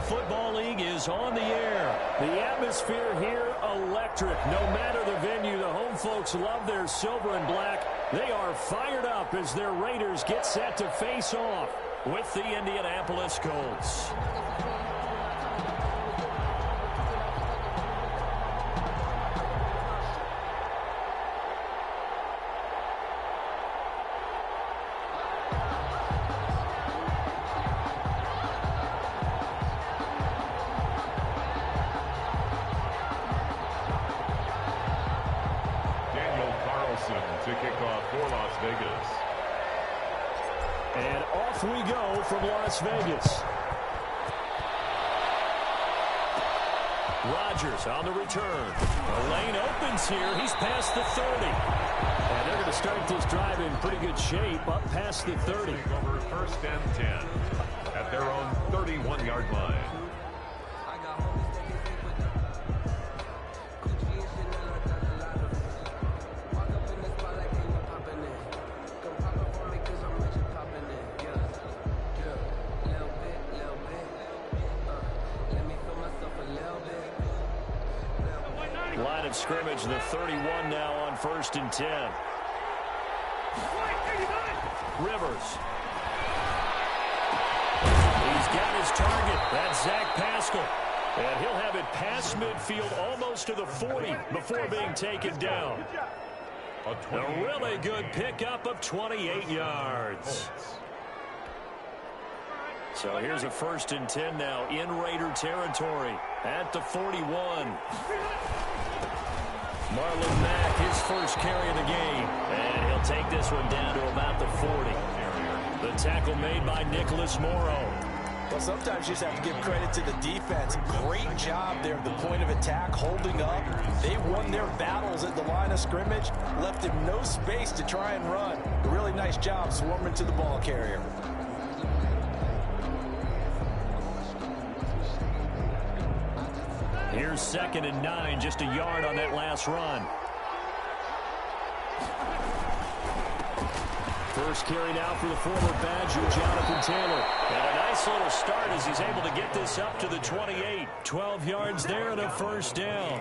Football League is on the air. The atmosphere here, electric. No matter the venue, the home folks love their silver and black. They are fired up as their Raiders get set to face off with the Indianapolis Colts. To kick off for Las Vegas. And off we go from Las Vegas. Rodgers on the return. The lane opens here. He's past the 30. And they're going to start this drive in pretty good shape up past the 30. Over first and 10 at their own 31-yard line. Line of scrimmage, the 31 now on first and 10. Rivers. He's got his target. That's Zach Pascal. And he'll have it past midfield almost to the 40 before being taken down. A really good pickup of 28 yards. So here's a first and 10 now in Raider territory at the 41. Marlon Mack, his first carry of the game. And he'll take this one down to about the 40. The tackle made by Nicholas Morrow. Well, sometimes you just have to give credit to the defense. Great job there at the point of attack, holding up. They won their battles at the line of scrimmage, left him no space to try and run. A really nice job swarming to the ball carrier. Here's 2nd and 9, just a yard on that last run. First carry now for the former Badger, Jonathan Taylor. And a nice little start as he's able to get this up to the 28. 12 yards there and a first down.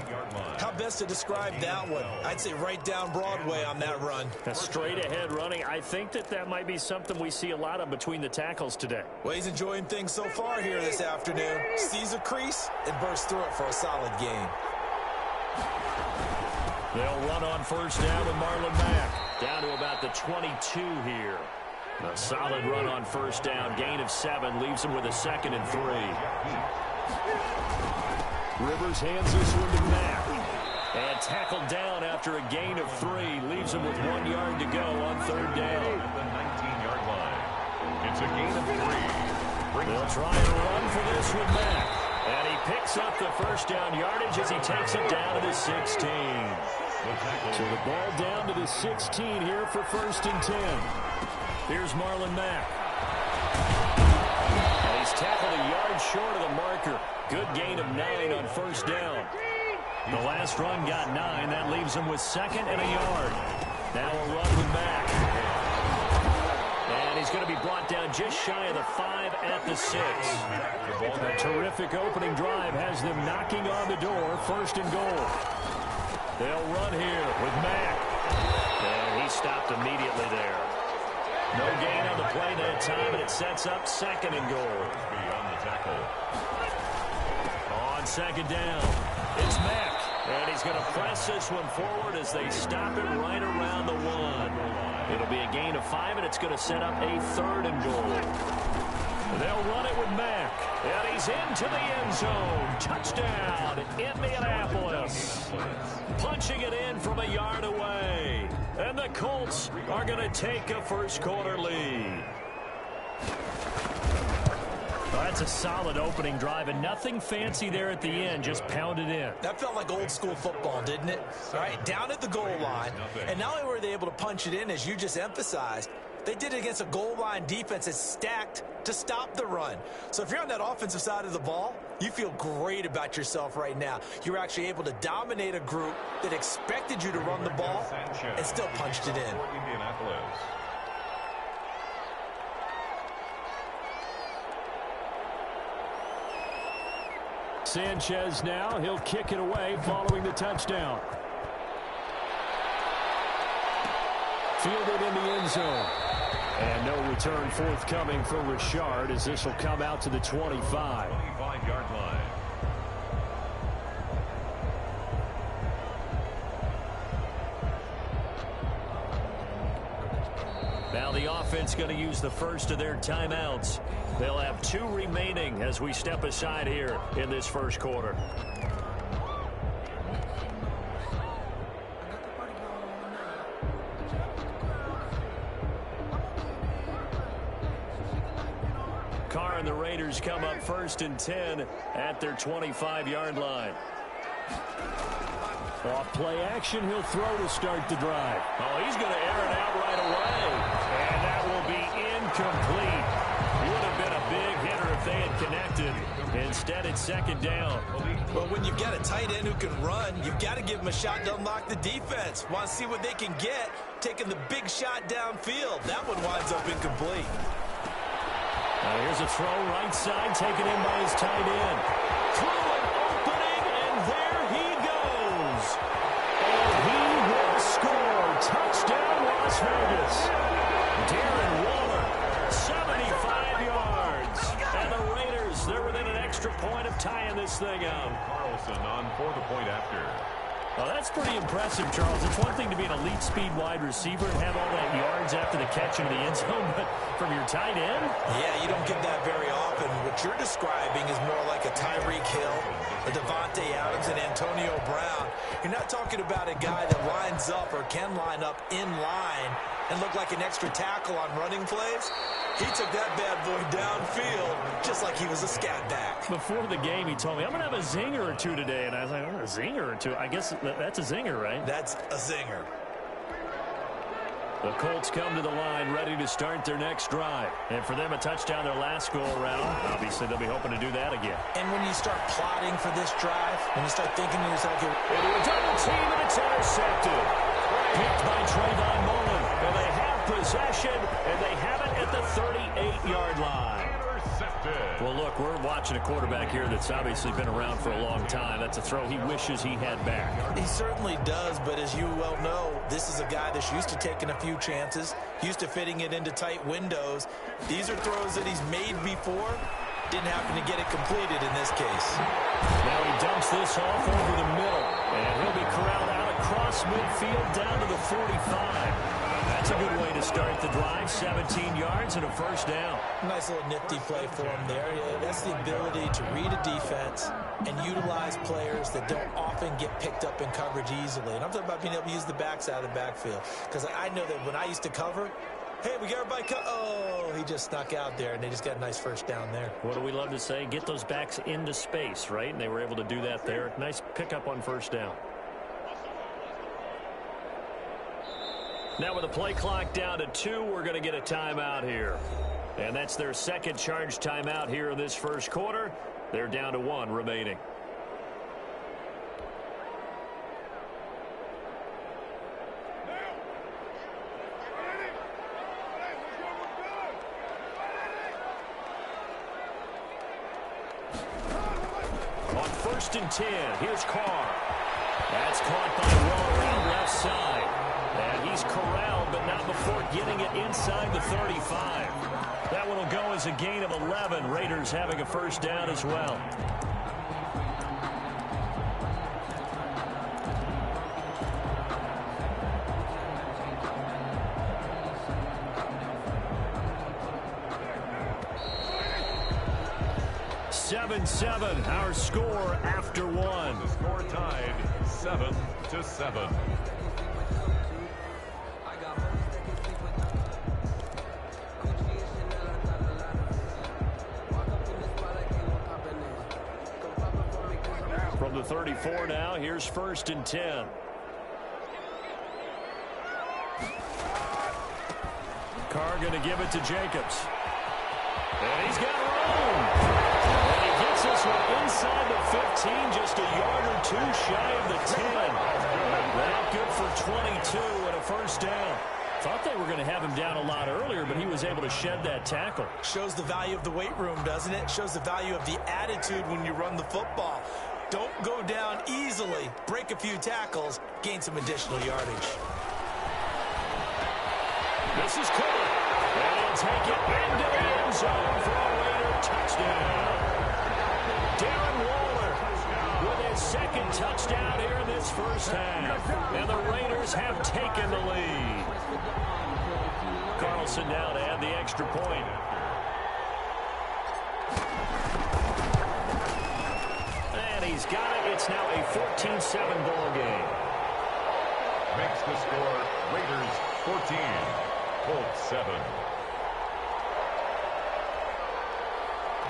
How best to describe that one? I'd say right down Broadway on that run. A straight ahead running. I think that might be something we see a lot of between the tackles today. Well, he's enjoying things so far here this afternoon. Sees a crease and bursts through it for a solid gain. They'll run on first down with Marlon Mack. Down to about the 22 here. A solid run on first down. Gain of 7 leaves him with a 2nd and 3. Rivers hands this one to Mack. And tackled down after a gain of 3. Leaves him with 1 yard to go on third down. At the 19-yard line. It's a gain of 3. They'll try and run for this with Mack. And he picks up the first down yardage as he takes it down to the 16. So the ball down to the 16 here for first and 10. Here's Marlon Mack. And he's tackled a yard short of the marker. Good gain of 9 on first down. The last run got 9. That leaves him with 2nd and a yard. Now a run with Mack. And he's going to be brought down just shy of the 5 at the 6. A terrific opening drive has them knocking on the door. First and goal. They'll run here with Mack. And he stopped immediately there. No gain on the play that time, and it sets up 2nd and goal. Beyond the tackle. On 2nd down, it's Mack. And he's going to press this one forward as they stop it right around the 1. It'll be a gain of 5, and it's going to set up a 3rd and goal. They'll run it with Mack. And he's into the end zone. Touchdown, Indianapolis. Punching it in from a yard away. And the Colts are going to take a first quarter lead. Well, that's a solid opening drive, and nothing fancy there at the end, just pounded in. That felt like old school football, didn't it? All right, down at the goal line. And not only were they able to punch it in, as you just emphasized, they did it against a goal line defense that's stacked to stop the run. So if you're on that offensive side of the ball, you feel great about yourself right now. You're actually able to dominate a group that expected you to run the ball and still punched it in. Sanchez now, he'll kick it away following the touchdown. Fielded in the end zone. And no return forthcoming for Richard as this will come out to the 25. 25-yard line. Now the offense going to use the first of their timeouts. They'll have 2 remaining as we step aside here in this first quarter. Carr and the Raiders come up 1st and 10 at their 25-yard line. Off play action, he'll throw to start the drive. Oh, he's going to air it out right away. And that will be incomplete. Would have been a big hitter if they had connected. Instead, it's 2nd down. Well, when you've got a tight end who can run, you've got to give him a shot to unlock the defense. Want to see what they can get, taking the big shot downfield. That one winds up incomplete. Here's a throw right side, taken in by his tight end. Through an opening, and there he goes. And he will score. Touchdown, Las Vegas. Darren Waller, 75 yards. And the Raiders, they're within an extra point of tying this thing up. Carlson on for the point after. Well, that's pretty impressive, Charles. It's one thing to be an elite speed wide receiver and have all that yards after the catch into the end zone, but from your tight end? Yeah, you don't get that very often. What you're describing is more like a Tyreek Hill, a Devontae Adams, and Antonio Brown. You're not talking about a guy that lines up or can line up in line and look like an extra tackle on running plays. He took that bad boy downfield just like he was a scat back. Before the game, he told me, I'm going to have a zinger or 2 today. And I was like, oh, a zinger or 2? I guess that's a zinger, right? That's a zinger. The Colts come to the line, ready to start their next drive. And for them, a touchdown their last go-around. Obviously, they'll be hoping to do that again. And when you start plotting for this drive, when you start thinking to yourself, into a double team, and it's intercepted. Picked by Trayvon Mullen. And they have possession, and they have it at the 38-yard line. Well, look, we're watching a quarterback here that's obviously been around for a long time. That's a throw he wishes he had back. He certainly does, but as you well know, this is a guy that's used to taking a few chances, used to fitting it into tight windows. These are throws that he's made before. Didn't happen to get it completed in this case. Now he dumps this off over the middle, and he'll be corralled out across midfield down to the 45. That's a good way to start the drive. 17 yards and a 1st down. Nice little nifty play for him there. That's the ability to read a defense and utilize players that don't often get picked up in coverage easily. And I'm talking about being able to use the backs out of the backfield. Because I know that when I used to cover, hey, we got everybody oh, he just snuck out there, and they just got a nice 1st down there. What do we love to say? Get those backs into space, right? And they were able to do that there. Nice pickup on 1st down. Now with the play clock down to 2, we're going to get a timeout here. And that's their 2nd charge timeout here in this first quarter. They're down to 1 remaining. On 1st and 10, here's Carr. That's caught by Waller out left side. And he's corralled, but not before getting it inside the 35. That one will go as a gain of 11. Raiders having a 1st down as well. (7-7) our score after 1. The score tied 7-7. From the 34 now, here's 1st and 10. Carr going to give it to Jacobs. And he's got room. And he gets this one inside the 15, just a yard or 2 shy of the 10. That good for 22 and a 1st down. Thought they were going to have him down a lot earlier, but he was able to shed that tackle. Shows the value of the weight room, doesn't it? Shows the value of the attitude when you run the football. Don't go down easily. Break a few tackles, gain some additional yardage. This is caught. And he'll take it into the end zone for a Raider touchdown. Darren Waller with his second touchdown here in this first half. And the Raiders have taken the lead. Carlson now to add the extra point. And he's got it. It's now a 14-7 ball game. Makes the score Raiders 14, Colts 7.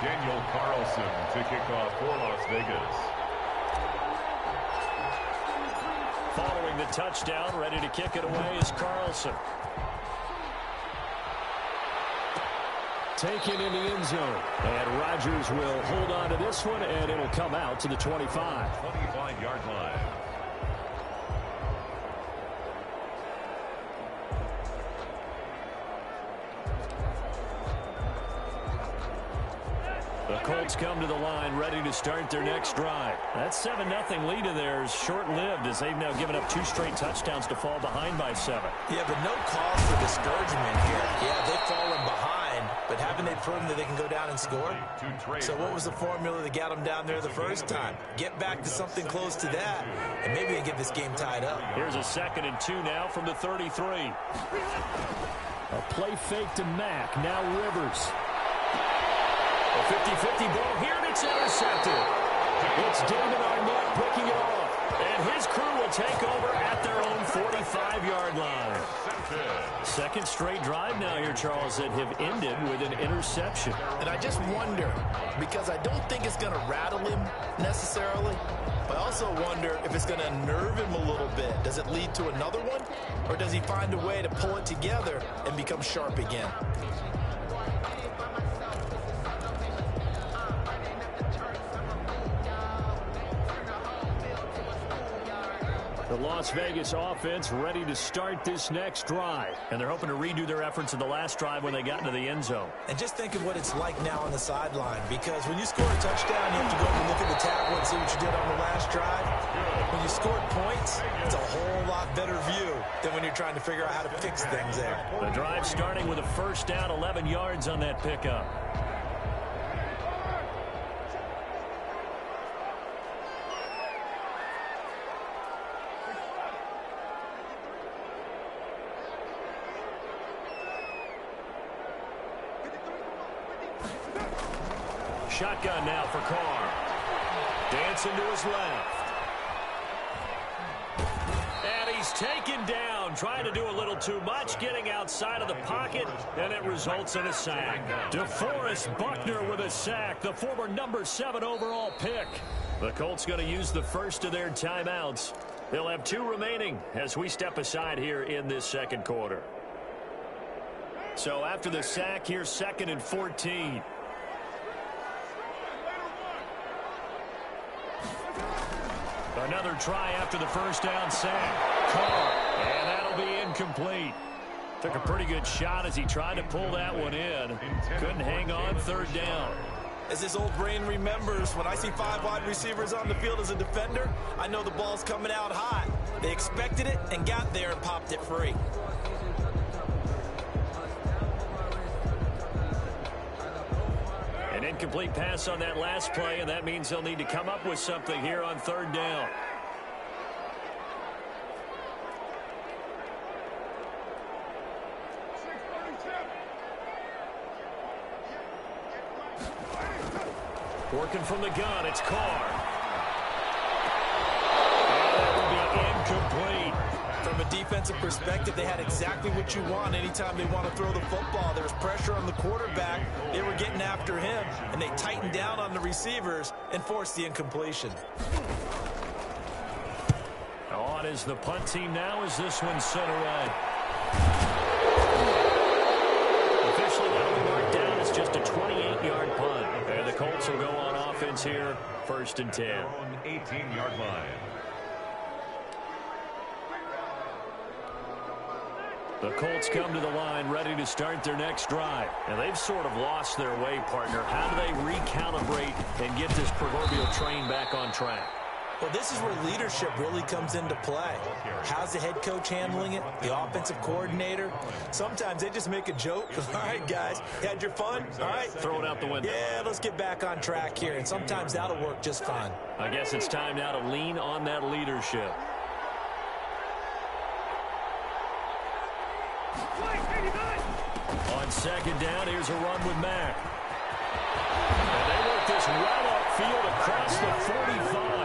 Daniel Carlson to kick off for Las Vegas. Following the touchdown, ready to kick it away is Carlson. Taken in the end zone. And Rodgers will hold on to this one, and it'll come out to the 25. 25-yard line. The Colts come to the line, ready to start their next drive. That 7-0 lead of theirs short-lived as they've now given up 2 straight touchdowns to fall behind by 7. Yeah, but no cause for discouragement here. Yeah, they've fallen behind, but haven't they proven that they can go down and score? So what was the formula that got them down there the first time? Get back to something close to that, and maybe they get this game tied up. Here's a 2nd and 2 now from the 33. A play fake to Mack. Now Rivers. A 50-50 ball here, and it's intercepted. It's David Arnett picking it off. And his crew will take over at their own 45-yard line. Second straight drive now here, Charles, that have ended with an interception. And I just wonder, because I don't think it's going to rattle him necessarily, but I also wonder if it's going to nerve him a little bit. Does it lead to another one? Or does he find a way to pull it together and become sharp again? The Las Vegas offense ready to start this next drive. And they're hoping to redo their efforts in the last drive when they got into the end zone. And just think of what it's like now on the sideline, because when you score a touchdown, you have to go and look at the table and see what you did on the last drive. When you scored points, it's a whole lot better view than when you're trying to figure out how to fix things there. The drive starting with a first down, 11 yards on that pickup. Shotgun now for Carr. Dancing to his left. And he's taken down, trying to do a little too much, getting outside of the pocket, and it results in a sack. DeForest Buckner with a sack, the former number 7 overall pick. The Colts going to use the first of their timeouts. They'll have 2 remaining as we step aside here in this second quarter. So after the sack, here's 2nd and 14. Another try after the first down sack. Carr, and that'll be incomplete. Took a pretty good shot as he tried to pull that one in. Couldn't hang on, 3rd down. As this old brain remembers, when I see 5 wide receivers on the field as a defender, I know the ball's coming out hot. They expected it and got there and popped it free. An incomplete pass on that last play, and that means they'll need to come up with something here on 3rd down. Working from the gun, it's Carr. And that will be incomplete. From a defensive perspective, they had exactly what you want anytime they want to throw the football. There was pressure on the quarterback. They were getting after him, and they tightened down on the receivers and forced the incompletion. On is the punt team now as this one's sent away. Officially that'll be marked down as just a 28-yard punt. And the Colts will go on offense here, 1st and 10. On 18-yard line. The Colts come to the line ready to start their next drive. And they've sort of lost their way, partner. How do they recalibrate and get this proverbial train back on track? Well, this is where leadership really comes into play. How's the head coach handling it? The offensive coordinator? Sometimes they just make a joke. All right, guys, you had your fun? All right. Throw it out the window. Yeah, let's get back on track here. And sometimes that'll work just fine. I guess it's time now to lean on that leadership. On second down, here's a run with Mack. And they work this right upfield across the 45.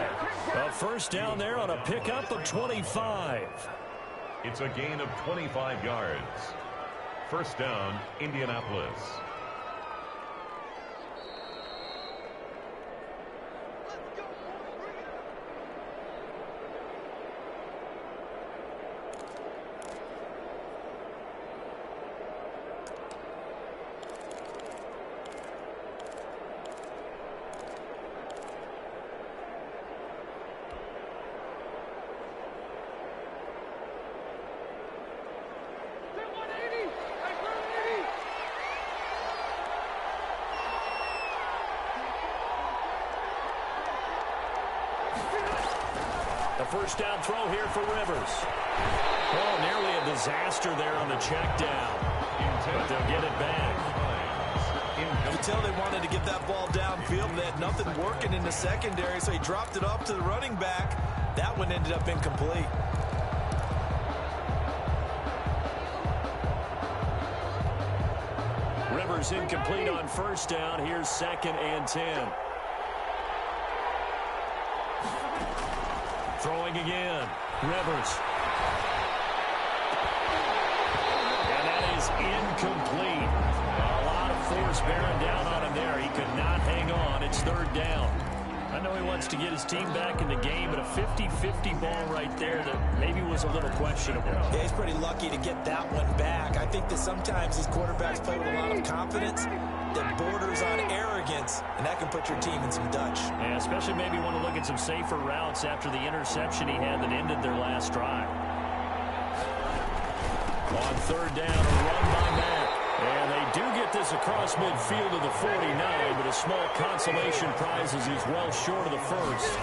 A first down there on a pickup of 25. It's a gain of 25 yards. First down, Indianapolis. First down throw here for Rivers. Oh, nearly a disaster there on the check down. But they'll get it back. You can tell they wanted to get that ball downfield. They had nothing working in the secondary, so he dropped it off to the running back. That one ended up incomplete. Rivers incomplete on first down. Here's 2nd and 10. Throwing again. Rivers. And that is incomplete. A lot of force bearing down on him there. He could not hang on. It's 3rd down. I know he wants to get his team back in the game, but a 50-50 ball right there that maybe was a little questionable. Yeah, he's pretty lucky to get that one back. I think that sometimes these quarterbacks play with a lot of confidence that borders on arrogance, and that can put your team in some Dutch. Yeah, especially maybe want to look at some safer routes after the interception he had that ended their last drive. On 3rd down, a run by Mack. And they do get this across midfield to the 49, but a small consolation prize as he's well short of the first.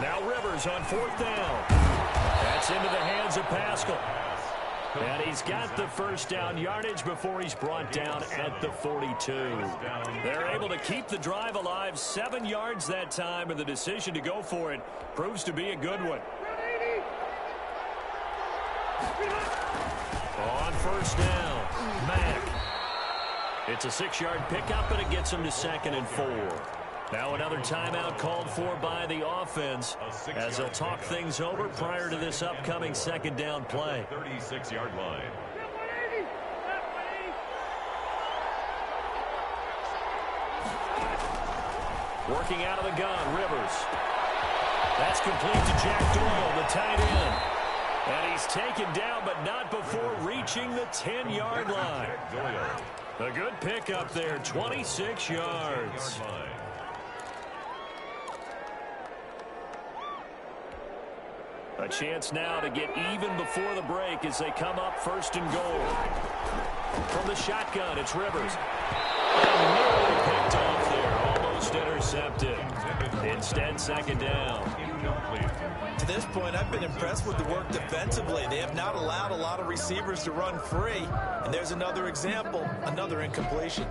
Now Rivers on 4th down. That's into the hands of Pascal. And he's got the first down yardage before he's brought down at the 42. They're able to keep the drive alive, 7 yards that time, and the decision to go for it proves to be a good one. On first down, Mack. It's a 6-yard pickup, and it gets him to 2nd and 4. Now another timeout called for by the offense as they'll talk things over prior to this upcoming 2nd down play. 36-yard line. Working out of the gun, Rivers. That's complete to Jack Doyle, the tight end. And he's taken down, but not before reaching the 10-yard line. A good pickup there, 26 yards. A chance now to get even before the break as they come up 1st and goal. From the shotgun, it's Rivers. And nearly picked off there, almost intercepted. Instead, 2nd down. To this point, I've been impressed with the work defensively. They have not allowed a lot of receivers to run free. And there's another example, another incompletion.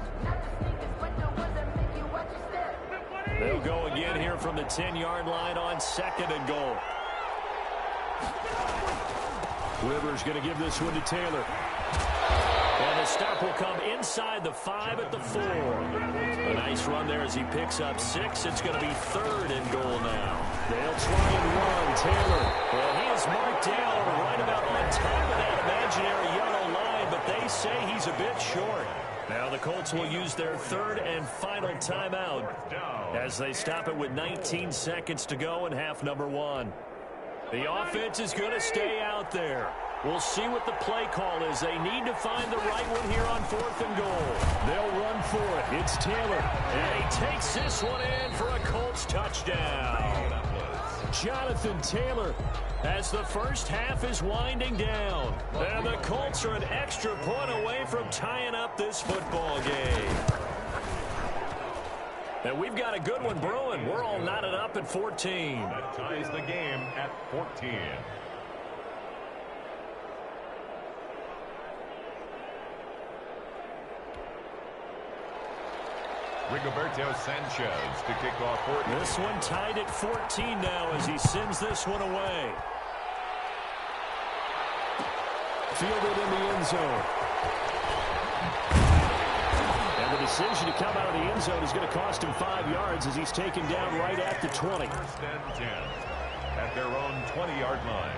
They'll go again here from the 10-yard line on 2nd and goal. Rivers going to give this one to Taylor. And the stop will come inside the 5 at the 4. A nice run there as he picks up 6. It's going to be 3rd and goal now. They'll try and run. Taylor, well, he is marked down right about on top of that imaginary yellow line, but they say he's a bit short. Now the Colts will use their 3rd and final timeout as they stop it with 19 seconds to go in half number 1. The offense is going to stay out there. We'll see what the play call is. They need to find the right one here on 4th and goal. They'll run for it. It's Taylor. And he takes this one in for a Colts touchdown. Jonathan Taylor as the first half is winding down. And the Colts are an extra point away from tying up this football game. And we've got a good one brewing. We're all knotted up at 14. That ties the game at 14. Rigoberto Sanchez to kick off 14. This one tied at 14 now as he sends this one away. Fielded in the end zone. And the decision to come out of the end zone is going to cost him 5 yards as he's taken down right at the 20. First and 10 at their own 20-yard line.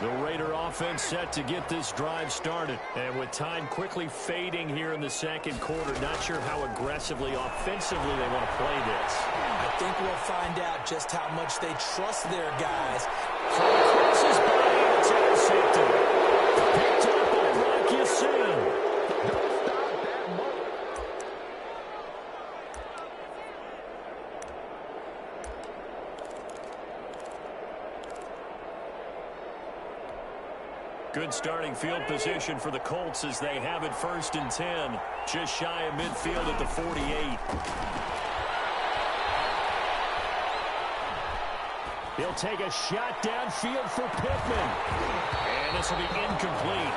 The Raider offense set to get this drive started. And with time quickly fading here in the second quarter, not sure how aggressively, offensively they want to play this. I think we'll find out just how much they trust their guys. Crosses by, and it's intercepted. Picked up by Rocky Sin. Good starting field position for the Colts as they have it first and 10. Just shy of midfield at the 48. He'll take a shot downfield for Pittman. And this will be incomplete.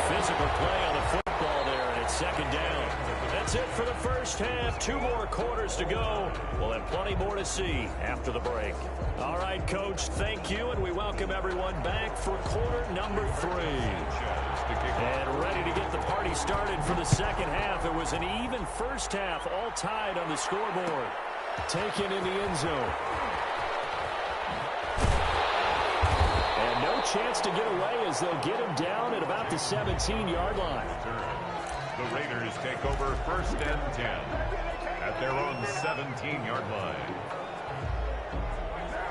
Physical play on the football there, and it's second down. That's it for the first half. 2 more quarters to go. We'll have plenty more to see after the break. All right, Coach, thank you, and we welcome everyone back for quarter number 3. And ready to get the party started for the second half. It was an even first half, all tied on the scoreboard. Taken in the end zone. And no chance to get away as they'll get him down at about the 17-yard line. The Raiders take over first and 10 at their own 17-yard line.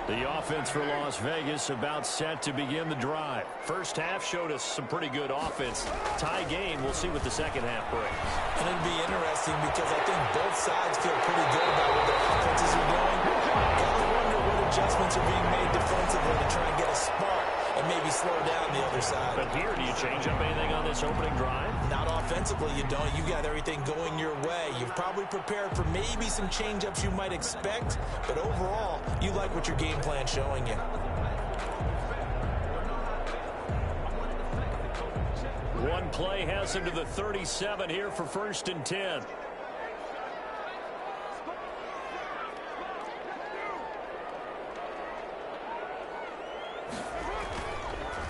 The offense for Las Vegas about set to begin the drive. First half showed us some pretty good offense. Tie game, we'll see what the second half brings. And it'll be interesting because I think both sides feel pretty good about what their offenses are doing. Gotta wonder what adjustments are being made defensively to try and get a spark and maybe slow down the other side. But here, do you change up anything on this opening drive? Not offensively, you don't. You got everything going your way. You've probably prepared for maybe some change-ups you might expect, but overall, you like what your game plan's showing you. One play has him to the 37 here for first and 10.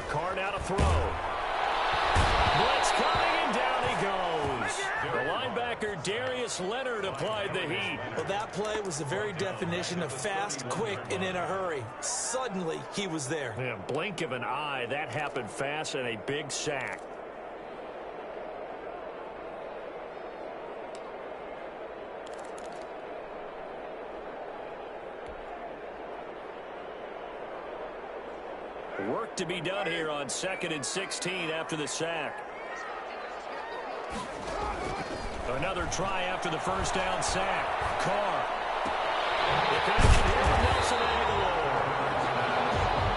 Carr now to throw. Blitz coming, and down he goes. The linebacker Darius Leonard applied the heat. Well, that play was the very definition of fast, quick, and in a hurry. Suddenly, he was there. Yeah, blink of an eye, that happened fast, and a big sack. Work to be done here on 2nd and 16 after the sack. Another try after the first down sack. Carr. The connection here from Nelson Aguilar.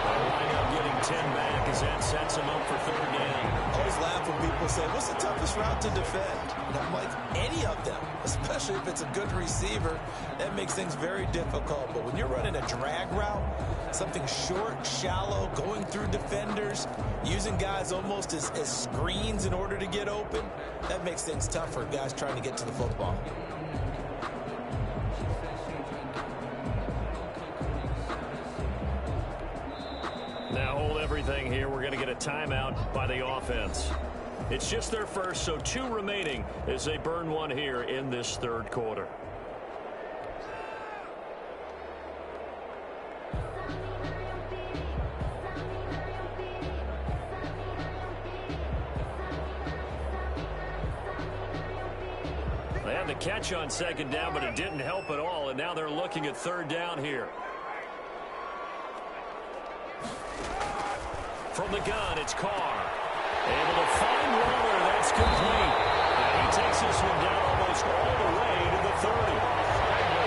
They'll wind up getting 10 back as that sets him up for third down. I always laugh when people say, what's the toughest route to defend? And I'm like, any of them, especially if it's a good receiver. That makes things very difficult. But when you're running a drag route, something short, shallow, going through defenders, using guys almost as screens in order to get open, that makes things tough for guys trying to get to the football. Now hold everything here. We're going to get a timeout by the offense. It's just their first, so 2 remaining as they burn one here in this third quarter. They had the catch on second down, but it didn't help at all, and now they're looking at third down here. From the gun, it's Carr. Able to find Waller. That's complete. And he takes this one down almost all the way to the 30.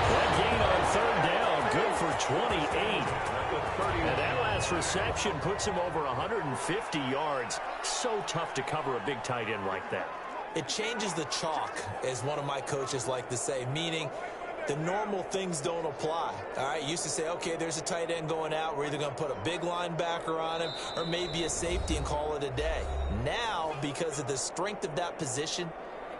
That this reception puts him over 150 yards. So tough to cover a big tight end like that. It changes the chalk, as one of my coaches like to say, meaning the normal things don't apply. All right, used to say, okay, there's a tight end going out. We're either going to put a big linebacker on him or maybe a safety and call it a day. Now, because of the strength of that position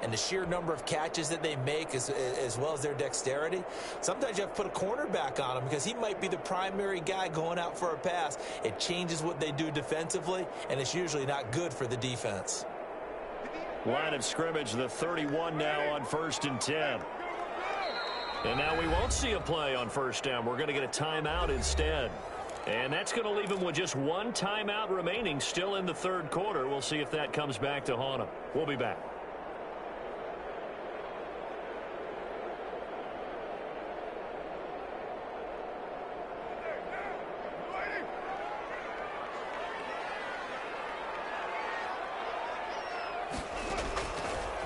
and the sheer number of catches that they make as well as their dexterity, sometimes you have to put a cornerback on him because he might be the primary guy going out for a pass. It changes what they do defensively, and it's usually not good for the defense. Line of scrimmage, the 31 now on 1st and 10. And now we won't see a play on first down. We're going to get a timeout instead. And that's going to leave him with just one timeout remaining still in the third quarter. We'll see if that comes back to haunt him. We'll be back.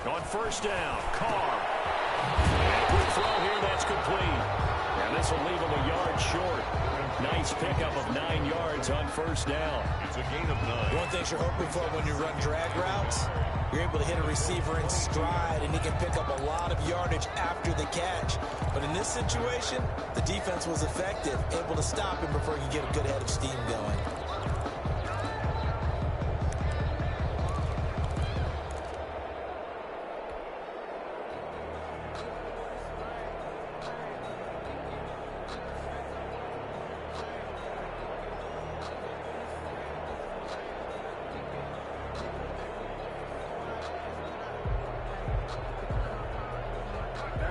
On first down, Carr. Quick throw here, that's complete. And this will leave him a yard short. Nice pickup of 9 yards on first down. It's a gain of 9. One thing you're hoping for when you run drag routes, you're able to hit a receiver in stride, and he can pick up a lot of yardage after the catch. But in this situation, the defense was effective, able to stop him before he could get a good head of steam going.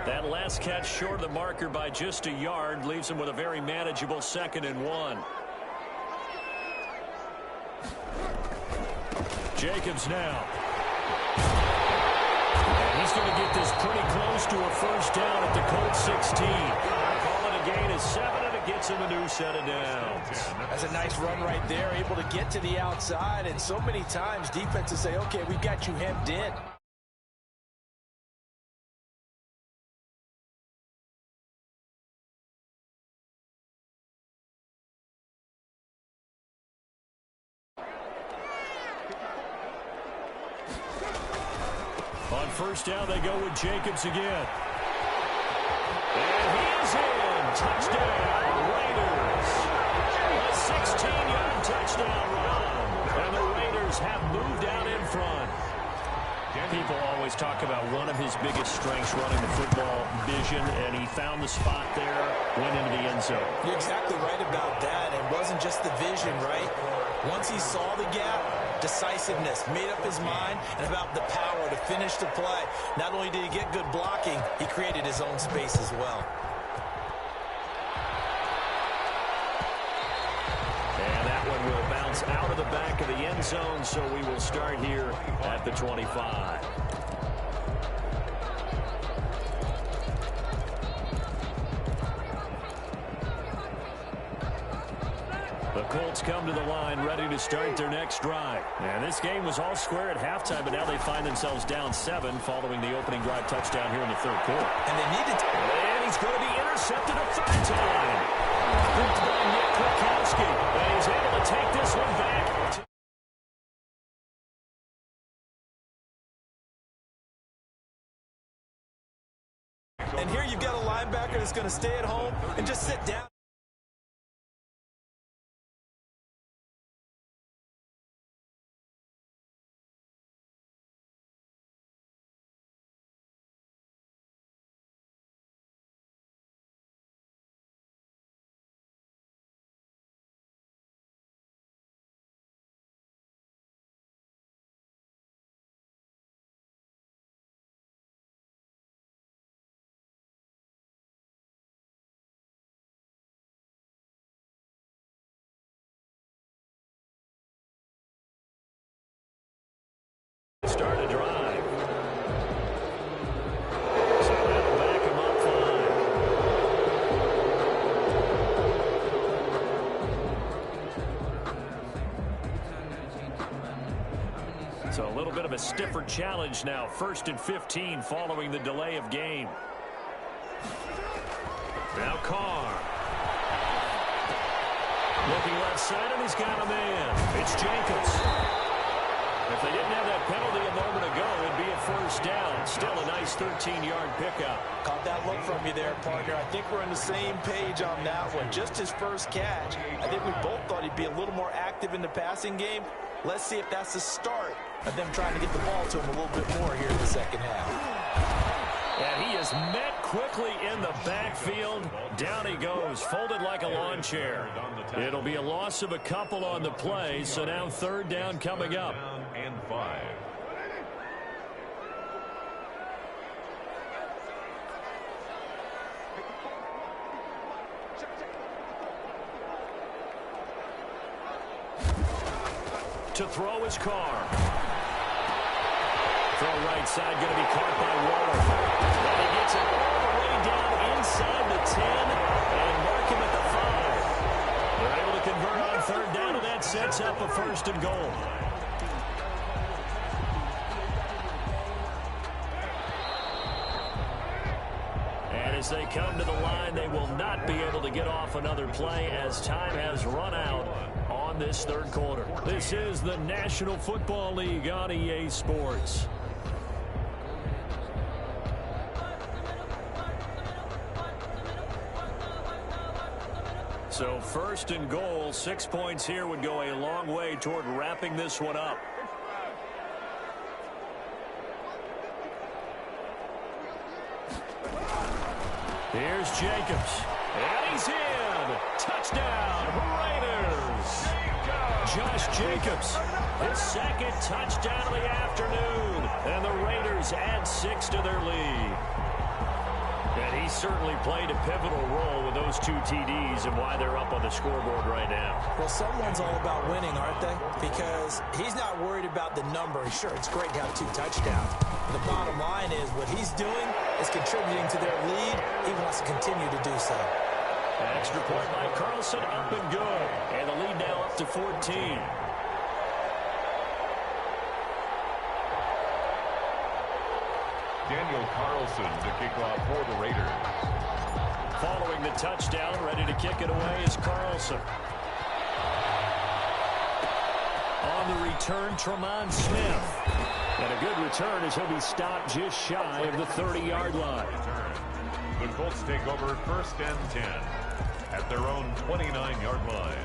That last catch short of the marker by just a yard leaves him with a very manageable 2nd and 1. Jacobs now. And he's going to get this pretty close to a first down at the Colts 16. Call it a gain of 7, and it gets him a new set of downs. That's a nice run right there, able to get to the outside, and so many times defenses say, okay, we've got you hemmed in. On first down, they go with Jacobs again. And he is in. Touchdown, Raiders. A 16-yard touchdown run. And the Raiders have moved out in front. People always talk about one of his biggest strengths running the football, vision, and he found the spot there, went into the end zone. You're exactly right about that. It wasn't just the vision, right? Once he saw the gap, decisiveness, made up his mind, and about the power to finish the play. Not only did he get good blocking, he created his own space as well. And that one will bounce out of the back of the end zone, so we will start here at the 25. The Colts come to the line ready to start their next drive. And this game was all square at halftime, but now they find themselves down 7 following the opening drive touchdown here in the third quarter. And they needed to. And he's going to be intercepted a 3rd time. Picked by Nick Kwiatkowski. And he's able to take this one back. And here you've got a linebacker that's going to stay at home and just sit down. Start a drive. So that'll back him up 5. So a little bit of a stiffer challenge now. 1st and 15 following the delay of game. Now Carr. Looking left side, and he's got a man. It's Jacobs. If they didn't have that penalty a moment ago, it'd be a first down. Still a nice 13-yard pickup. Caught that look from you there, partner. I think we're on the same page on that one. Just his first catch. I think we both thought he'd be a little more active in the passing game. Let's see if that's the start of them trying to get the ball to him a little bit more here in the second half. And he is met quickly in the backfield. Down he goes, folded like a lawn chair. It'll be a loss of a couple on the play, so now third down coming up. And 5. To throw his car. Throw right side, going to be caught by Waller. And he gets it all the way down inside the 10 and mark him at the 5. They're able to convert on third down, and that sets up a first and goal. And as they come to the line, they will not be able to get off another play as time has run out on this third quarter. This is the National Football League on EA Sports. So first and goal, 6 points here would go a long way toward wrapping this one up. Here's Jacobs. And he's in. Touchdown, Raiders. Josh Jacobs, his second touchdown of the afternoon. And the Raiders add 6 to their lead. And he certainly played a pivotal role with those 2 TDs and why they're up on the scoreboard right now. Well, someone's all about winning, aren't they? Because he's not worried about the number. Sure, it's great to have 2 touchdowns. The bottom line is what he's doing is contributing to their lead. He wants to continue to do so. An extra point by Carlson, up and good. And the lead now up to 14. Daniel Carlson to kick off for the Raiders. Following the touchdown, ready to kick it away is Carlson. On the return, Tremont Smith. And a good return as he'll be stopped just shy of the 30-yard line. The Colts take over first and 10 at their own 29-yard line.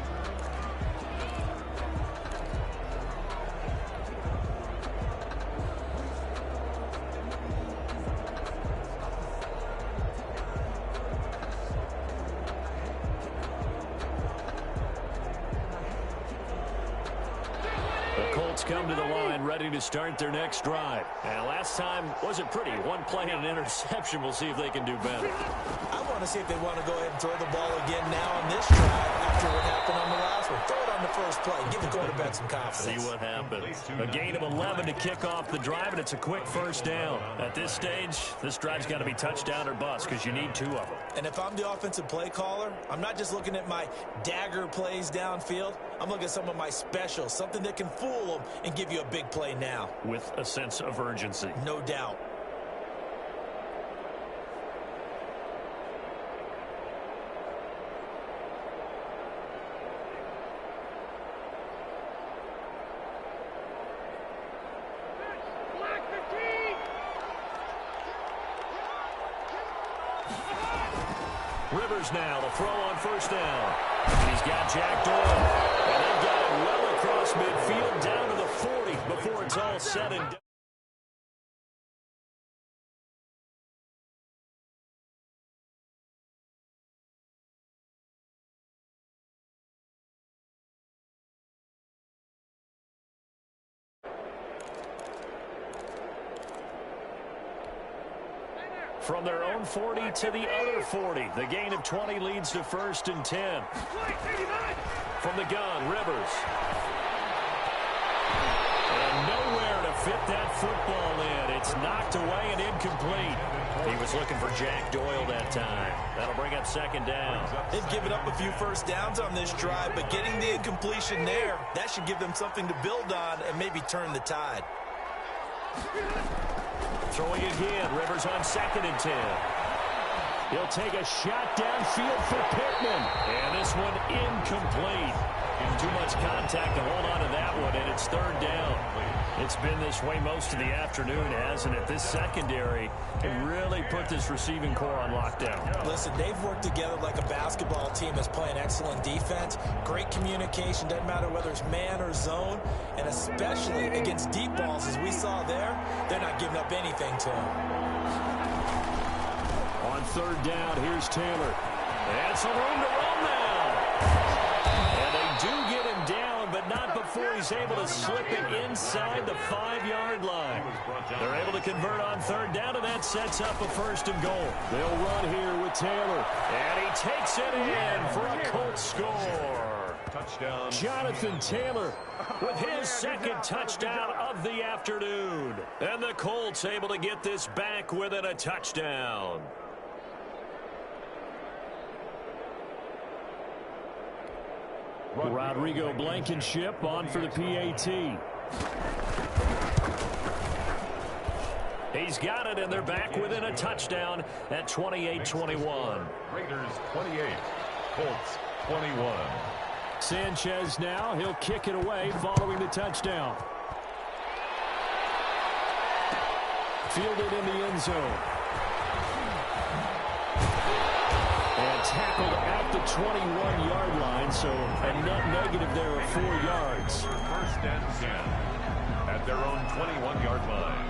Come to the line, ready to start their next drive. And last time wasn't pretty. One play and an interception. We'll see if they can do better. I want to see if they want to go ahead and throw the ball again now on this drive after what happened on the last one. Throw it on the first play. Give the quarterback some confidence. See what happens. A gain of 11 to kick off the drive, and it's a quick first down. At this stage, this drive's got to be touchdown or bust because you need 2 of them. And if I'm the offensive play caller, I'm not just looking at my dagger plays downfield. I'm looking at some of my specials, something that can fool them and give you a big play now. With a sense of urgency. No doubt. Rivers now to throw on first down. He's got Jack Doyle. And they've got it well across midfield down to the 40 before it's all said and done. From their own 40 to the other 40. The gain of 20 leads to first and 10. From the gun, Rivers. And nowhere to fit that football in. It's knocked away and incomplete. He was looking for Jack Doyle that time. That'll bring up second down. They've given up a few first downs on this drive, but getting the incompletion there, that should give them something to build on and maybe turn the tide. Throwing again, Rivers on second and 10. He'll take a shot downfield for Pittman. And this one incomplete. Too much contact to hold on to that one, and it's third down. It's been this way most of the afternoon, hasn't it? This secondary can really put this receiving core on lockdown. Listen, they've worked together like a basketball team that's playing excellent defense. Great communication, doesn't matter whether it's man or zone. And especially against deep balls, as we saw there, they're not giving up anything to them. On third down, here's Taylor. And some room to run now. And they do get him down, but not before he's able to slip it inside the 5-yard line. They're able to convert on third down, and that sets up a first and goal. They'll run here with Taylor. And he takes it in for a Colts score. Touchdown. Jonathan Taylor with his second touchdown of the afternoon. And the Colts able to get this back within a touchdown. Rodrigo Blankenship on for the PAT. He's got it, and they're back within a touchdown at 28-21. Raiders 28, Colts 21. Sanchez now, he'll kick it away following the touchdown. Fielded in the end zone. And tackled at the 21-yard line, so a net negative there of 4 yards. First and 10 at their own 21-yard line.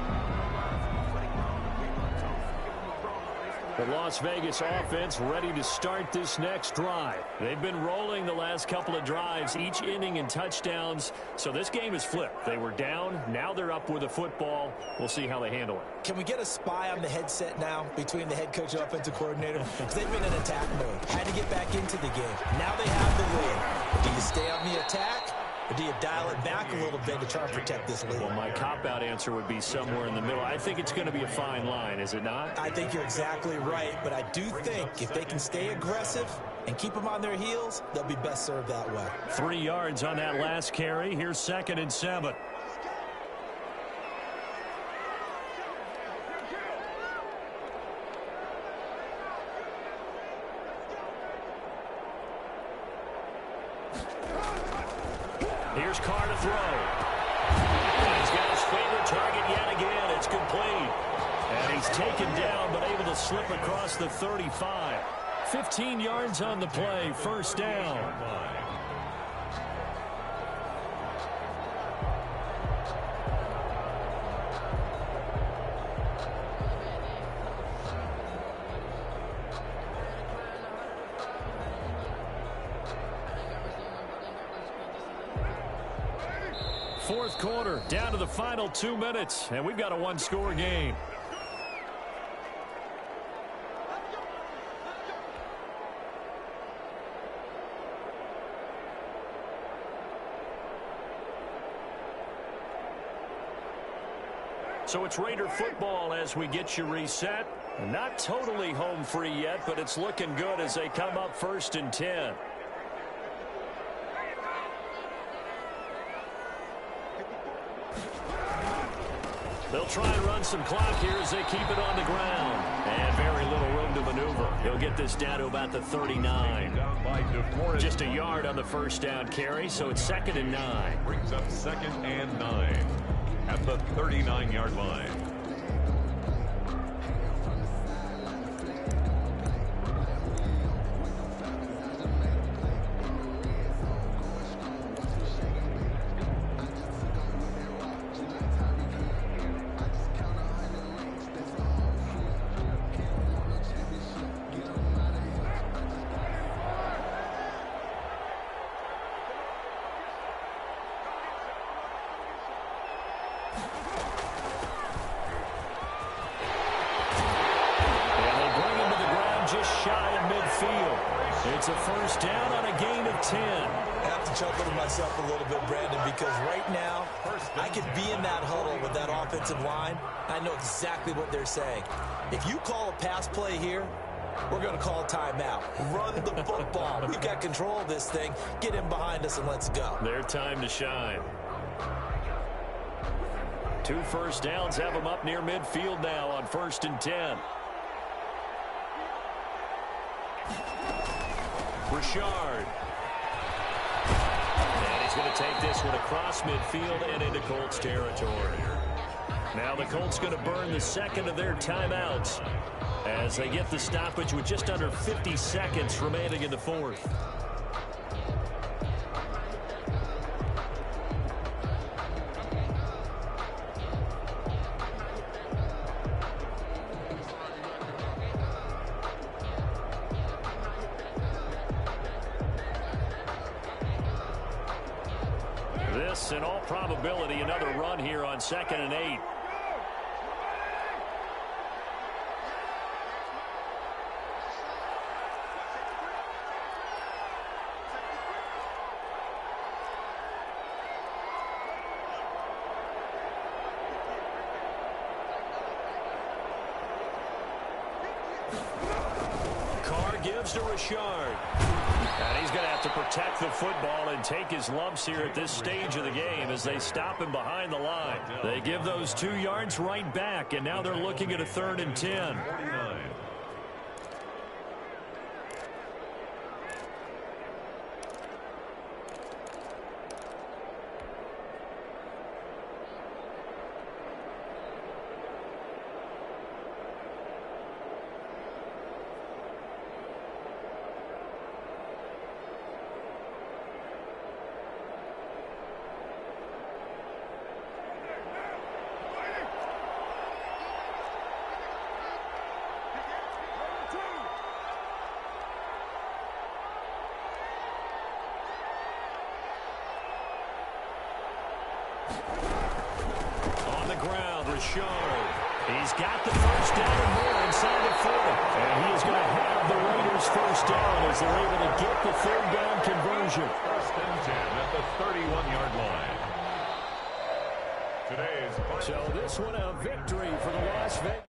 The Las Vegas offense ready to start this next drive. They've been rolling the last couple of drives, each inning in touchdowns, so this game is flipped. They were down, now they're up with a football. We'll see how they handle it. Can we get a spy on the headset now between the head coach and offensive coordinator? Because they've been in attack mode. Had to get back into the game. Now they have the lead. Do you stay on the attack, or do you dial it back a little bit to try and protect this lead? Well, my cop-out answer would be somewhere in the middle. I think it's going to be a fine line, is it not? I think you're exactly right, but I do think if they can stay aggressive and keep them on their heels, they'll be best served that way. 3 yards on that last carry. Here's 2nd and 7. Here's Carr to throw. He's got his favorite target yet again. It's complete. And he's taken down, but able to slip across the 35. 15 yards on the play. First down. Fourth quarter, down to the final 2 minutes, and we've got a one-score game. So it's Raider football as we get you reset. Not totally home free yet, but it's looking good as they come up 1st and 10. They'll try and run some clock here as they keep it on the ground. And very little room to maneuver. He'll get this down to about the 39. Just a yard on the first down carry, so it's 2nd and 9. Brings up 2nd and 9 at the 39-yard line. It's a first down on a gain of 10. I have to chuckle to myself a little bit, Brandon, because right now I could be in that huddle with that offensive line. I know exactly what they're saying. If you call a pass play here, we're going to call a timeout. Run the football. We've got control of this thing. Get in behind us and let's go. Their time to shine. 2 first downs have them up near midfield now on 1st and 10. Richard. And he's going to take this one across midfield and into Colts territory. Now the Colts going to burn the second of their timeouts as they get the stoppage with just under 50 seconds remaining in the fourth. This, in all probability, another run here on 2nd and 8. Carr gives to Richard. And he's going to have to protect the football and take his lumps here at this stage of the game as they stop him behind the line. They give those 2 yards right back, and now they're looking at a 3rd and 10. On the ground, Richard. He's got the first down and more inside the 40. And he is going to have the Raiders first down as they're able to get the 3rd down conversion. 1st and 10 at the 31-yard line. So this one a victory for the Las Vegas.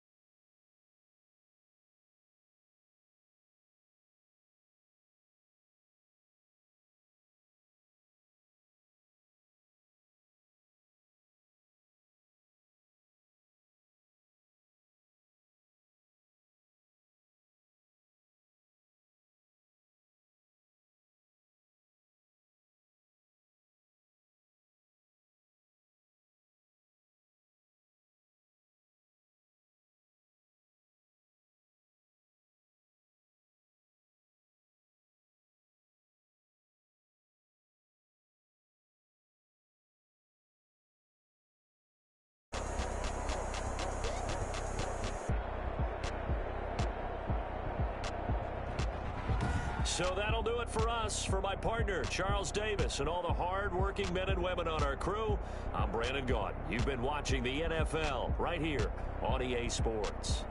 So that'll do it for us. For my partner, Charles Davis, and all the hard-working men and women on our crew, I'm Brandon Gaudin. You've been watching the NFL right here on EA Sports.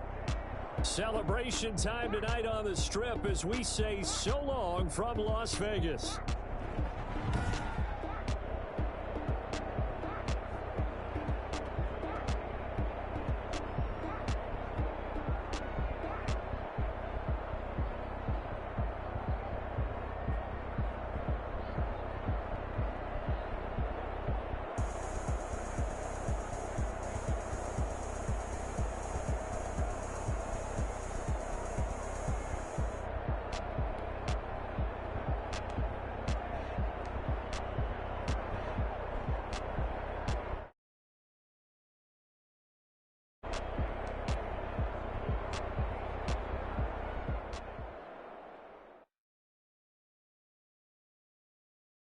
Celebration time tonight on the Strip as we say so long from Las Vegas.